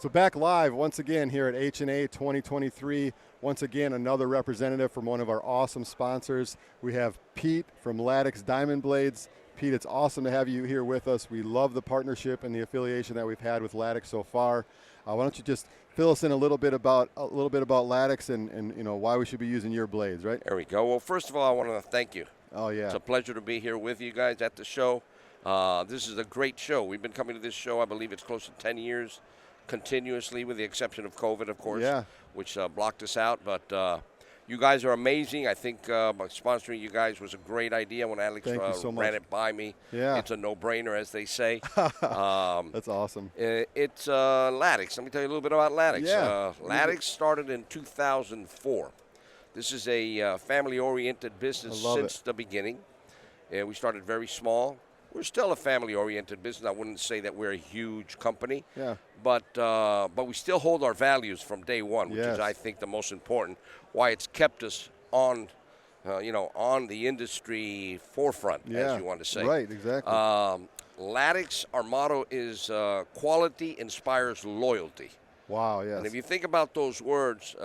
So back live once again here at H&A 2023. Once again, another representative from one of our awesome sponsors. We have Pete from Latux Diamond Blades. Pete, it's awesome to have you here with us. We love the partnership and the affiliation that we've had with Latux so far. Why don't you just fill us in a little bit about Latux and you know why we should be using your blades, right? There we go. Well, first of all, I want to thank you. Oh yeah. It's a pleasure to be here with you guys at the show. This is a great show. We've been coming to this show, I believe it's close to 10 years continuously, with the exception of COVID, of course, which blocked us out. But you guys are amazing. I think sponsoring you guys was a great idea when Alex ran it by me. Yeah. It's a no-brainer, as they say. That's awesome. It's Latux. Let me tell you a little bit about Latux. Yeah. Latux started in 2004. This is a family-oriented business since the beginning. We started very small. We're still a family-oriented business. I wouldn't say that we're a huge company, but we still hold our values from day one, which is, I think, the most important. Why it's kept us on, on the industry forefront, as you want to say. Right, exactly. Latux, our motto is quality inspires loyalty. Wow, yes. And if you think about those words,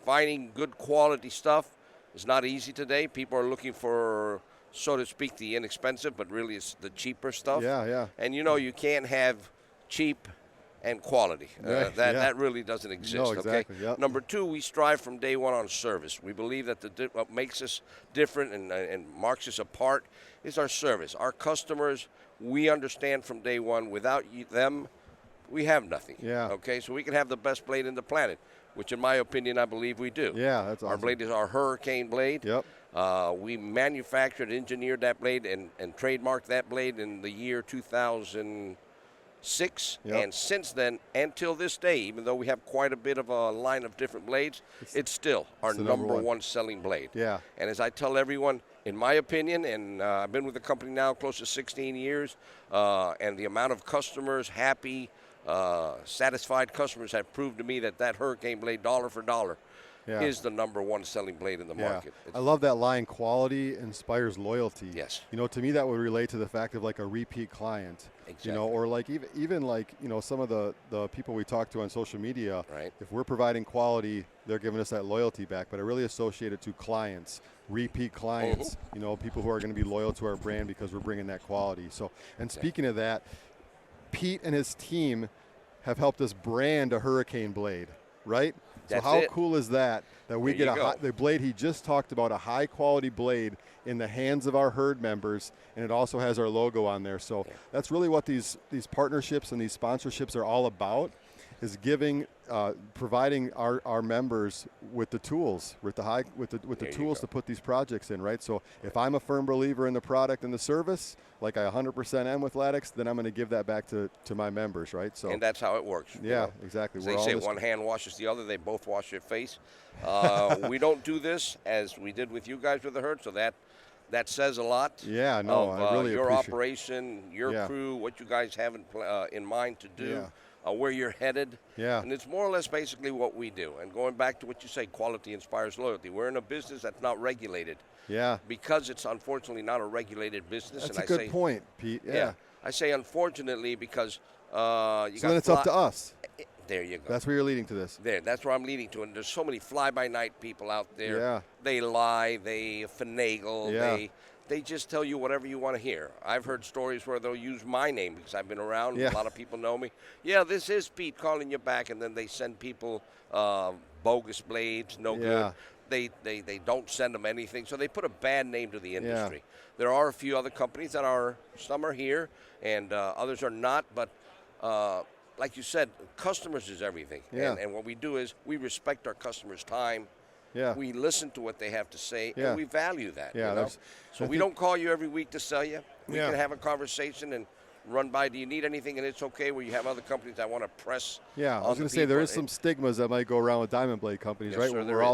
finding good quality stuff is not easy today. People are looking for, so to speak, the inexpensive, but really it's the cheaper stuff. Yeah. And you can't have cheap and quality. That really doesn't exist. No, exactly. Okay? Yep. Number two, we strive from day one on service. We believe that what makes us different and marks us apart is our service. Our customers, we understand from day one, without them, we have nothing. Yeah. Okay, so we can have the best blade in the planet, which in my opinion, I believe we do. Yeah, that's awesome. Our blade is our hurricane blade. Yep. We manufactured, engineered that blade, and trademarked that blade in the year 2006. Yep. And since then, until this day, even though we have quite a bit of a line of different blades, it's still our number one selling blade. Yeah. And as I tell everyone, in my opinion, and I've been with the company now close to 16 years, and the amount of customers, happy, satisfied customers have proved to me that hurricane blade, dollar for dollar, is the number one selling blade in the market. I love that line, quality inspires loyalty. Yes. To me that would relate to the fact of like a repeat client. Exactly. Or like even like, some of the people we talk to on social media, right. If we're providing quality, they're giving us that loyalty back, but I really associate it to clients, repeat clients, people who are going to be loyal to our brand because we're bringing that quality. So, and speaking of that, Pete and his team have helped us brand a hurricane blade, right? That's so how it. cool is that we get the blade he just talked about, a high quality blade in the hands of our herd members, and it also has our logo on there. So that's really what these partnerships and these sponsorships are all about, is providing our members with the tools, with the tools to put these projects in, right? So if I'm a firm believer in the product and the service, like I 100% am with Latux, then I'm going to give that back to my members, right? So and that's how it works. Yeah, exactly. As they say, one hand washes the other. They both wash their face. We don't do this as we did with you guys with the herd, so that says a lot. Yeah, no, I really your appreciate operation, your crew, what you guys have in mind to do. Yeah. Where you're headed. Yeah. And it's more or less basically what we do. And going back to what you say, quality inspires loyalty. We're in a business that's not regulated. Yeah. Because it's unfortunately not a regulated business. That's a good point, Pete. Yeah. I say unfortunately because so then it's up to us. There you go. That's where you're leading to this. That's where I'm leading to. And there's so many fly-by-night people out there. Yeah. They lie. They finagle. Yeah. They just tell you whatever you want to hear. I've heard stories where they'll use my name because I've been around. Yeah. A lot of people know me. Yeah, this is Pete calling you back, and then they send people bogus blades, no good. They don't send them anything, so they put a bad name to the industry. Yeah. There are a few other companies some are here, and others are not, but like you said, customers is everything. Yeah. And what we do is we respect our customers' time. Yeah. We listen to what they have to say, and we value that. Yeah, So we don't call you every week to sell you. We can have a conversation and run by. Do you need anything? And it's okay where you have other companies that want to press. Yeah, I was going to say there is some stigmas that might go around with diamond blade companies, right? Sir, We're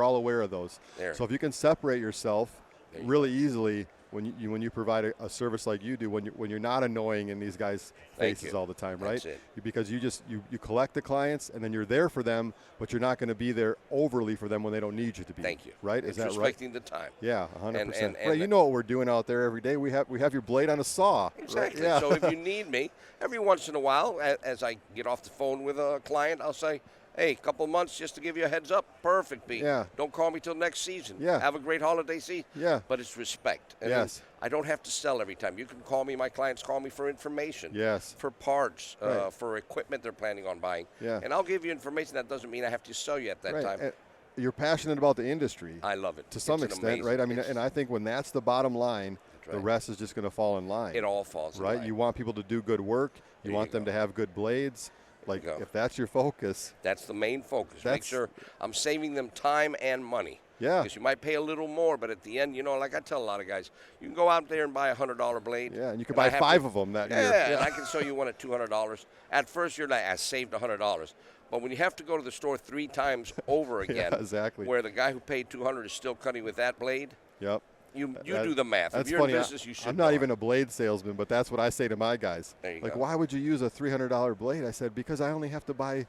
all aware of those. So if you can separate yourself really easily, when you provide a service like you do, when you're not annoying in these guys' faces all the time, right? That's it. Because you collect the clients and then you're there for them, but you're not going to be there overly for them when they don't need you to be. Thank you. Right? Is that right? Respecting the time. Yeah, 100%. And Ray, you know what we're doing out there every day. We have your blade on a saw. Exactly. Right? Yeah. So if you need me, every once in a while, as I get off the phone with a client, I'll say, hey, a couple months just to give you a heads up. Perfect, B. Yeah. Don't call me till next season. Yeah. Have a great holiday season. Yeah. But it's respect. And yes. I don't have to sell every time. You can call me. My clients call me for information. Yes. For parts, right. for equipment they're planning on buying. Yeah. And I'll give you information. That doesn't mean I have to sell you at that right. time. And you're passionate about the industry. I love it. To some extent, right? I mean, and I think when that's the bottom line, the rest is just going to fall in line. It all falls in line. Right? You want people to do good work. You want them to have good blades. Like, if that's your focus. That's the main focus. Make sure I'm saving them time and money. Yeah. Because you might pay a little more, but at the end, like I tell a lot of guys, you can go out there and buy a $100 blade. Yeah, and you can buy 5 of them that year. Yeah, and I can sell you one at $200. At first, you're like, I saved $100. But when you have to go to the store 3 times over again, exactly. where the guy who paid $200 is still cutting with that blade, yep. You do the math. That's if you're funny. in business, you should. I'm not even a blade salesman, but that's what I say to my guys. There you go. go. Why would you use a $300 blade? I said, because I only have to buy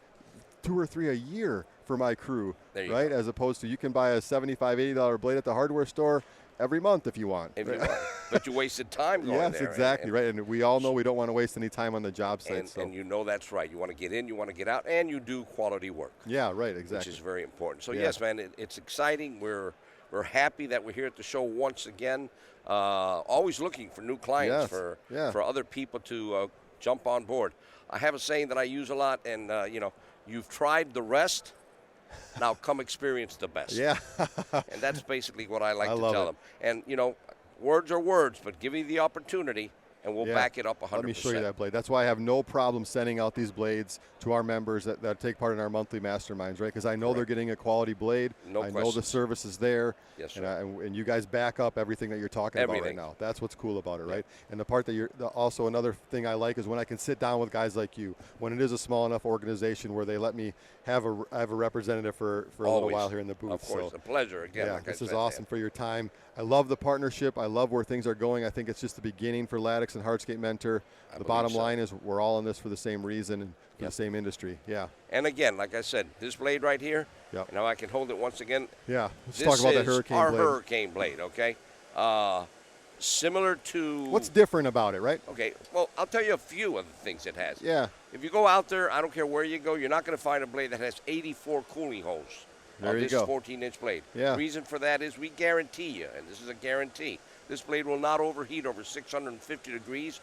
2 or 3 a year for my crew, right? Go. As opposed to you can buy a $75, $80 blade at the hardware store every month if you want. If you want. But you wasted time going there. Yes, exactly, right. And we all know we don't want to waste any time on the job site. And you know that's right. You want to get in, you want to get out, and you do quality work. Yeah, right, exactly. Which is very important. So, yes, man, it's exciting. We're happy that we're here at the show once again. Always looking for new clients for other people to jump on board. I have a saying that I use a lot, and, you've tried the rest. Now come experience the best. Yeah. And that's basically what I like to love tell them. And, words are words, but give me the opportunity, and we'll back it up 100%. Let me show you that blade. That's why I have no problem sending out these blades to our members that take part in our monthly masterminds, right? Because I know they're getting a quality blade. I know the service is there. Yes, sir. And you guys back up everything that you're talking about right now. That's what's cool about it, right? And the part that also another thing I like is when I can sit down with guys like you, when it is a small enough organization where they let me have a representative for a little while here in the booth. Of course, a pleasure again. Yeah, like this is said, awesome for your time. I love the partnership. I love where things are going. I think it's just the beginning for Latux and Hardscape Mentor. The bottom line is we're all in this for the same reason and for the same industry. Yeah. And again, like I said, this blade right here. Yep. Now I can hold it once again. Yeah. Let's talk about the Hurricane blade. This is our Hurricane blade. Okay. Similar to. What's different about it, right? Okay. Well, I'll tell you a few of the things it has. Yeah. If you go out there, I don't care where you go, you're not going to find a blade that has 84 cooling holes. There you this go. 14-inch blade. Yeah. The reason for that is we guarantee you, and this is a guarantee, this blade will not overheat over 650 degrees,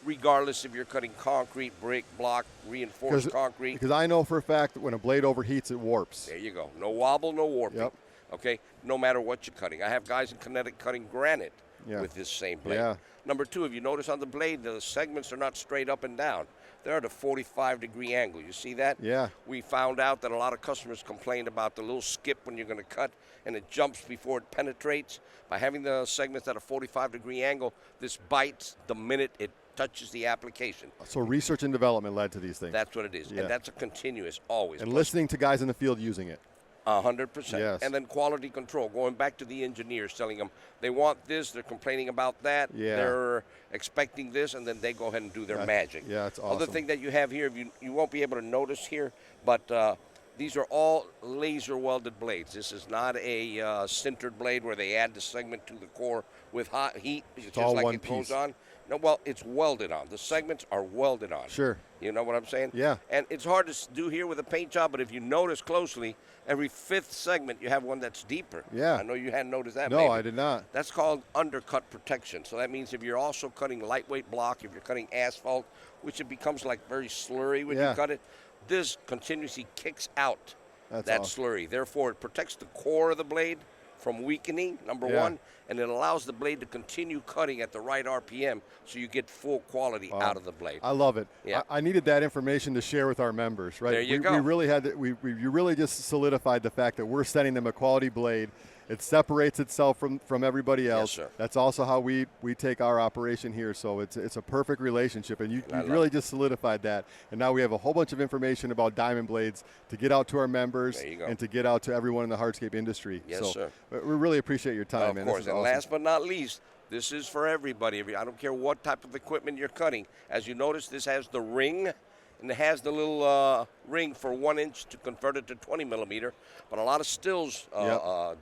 regardless if you're cutting concrete, brick, block, reinforced concrete. Because I know for a fact that when a blade overheats, it warps. There you go. No wobble, no warping. Yep. Okay? No matter what you're cutting. I have guys in Connecticut cutting granite with this same blade. Yeah. Number 2, if you notice on the blade, the segments are not straight up and down. They're at a 45-degree angle. You see that? Yeah. We found out that a lot of customers complained about the little skip when you're going to cut, and it jumps before it penetrates. By having the segments at a 45-degree angle, this bites the minute it touches the application. So research and development led to these things. That's what it is. And that's a continuous, always. And listening to guys in the field using it. 100%. Yes. And then quality control, going back to the engineers, telling them they want this, they're complaining about that, they're expecting this, and then they go ahead and do their magic. Yeah, it's awesome. Other thing that you have here, you won't be able to notice here, but these are all laser welded blades. This is not a sintered blade where they add the segment to the core with hot heat. It's just all like one it goes piece. on. No, well, it's welded on. The segments are welded on. Sure. You know what I'm saying? Yeah. And it's hard to do here with a paint job, but if you notice closely, every 5th segment you have one that's deeper. Yeah. I know you hadn't noticed that. No, maybe. I did not. That's called undercut protection. So that means if you're also cutting lightweight block, if you're cutting asphalt, which it becomes like very slurry when you cut it, this continuously kicks out that slurry. Therefore, it protects the core of the blade from weakening, number one, and it allows the blade to continue cutting at the right RPM so you get full quality out of the blade. I love it. Yeah. I needed that information to share with our members, right? There you go. We really had to, you really just solidified the fact that we're sending them a quality blade. It separates itself from everybody else. Yes, sir. That's also how we take our operation here. So it's a perfect relationship, and you really just solidified that. And now we have a whole bunch of information about diamond blades to get out to our members and to get out to everyone in the hardscape industry. Yes, so sir. we really appreciate your time, man. Of course. And last but not least, This is for everybody. I don't care what type of equipment you're cutting. As you notice, this has the ring, and it has the little ring for 1 inch to convert it to 20 millimeter. But a lot of stills,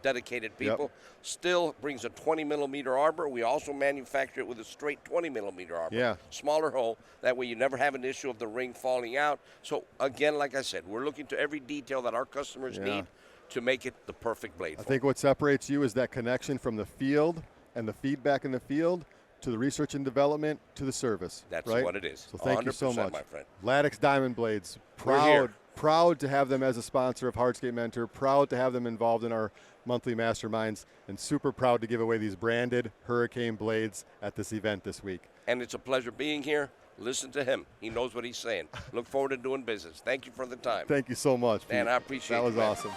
dedicated people, still brings a 20 millimeter arbor. We also manufacture it with a straight 20 millimeter arbor. Yeah. Smaller hole. That way you never have an issue of the ring falling out. So again, like I said, we're looking to every detail that our customers need to make it the perfect blade. I think what separates you is that connection from the field and the feedback in the field to the research and development to the service. That's right? what it is. So thank you so much. My friend. Latux Diamond Blades, proud to have them as a sponsor of Hardscape Mentor, proud to have them involved in our monthly masterminds, and super proud to give away these branded Hurricane blades at this event this week. And it's a pleasure being here. Listen to him. He knows what he's saying. Look forward to doing business. Thank you for the time. Thank you so much, Pete. Man, I appreciate it. That was awesome.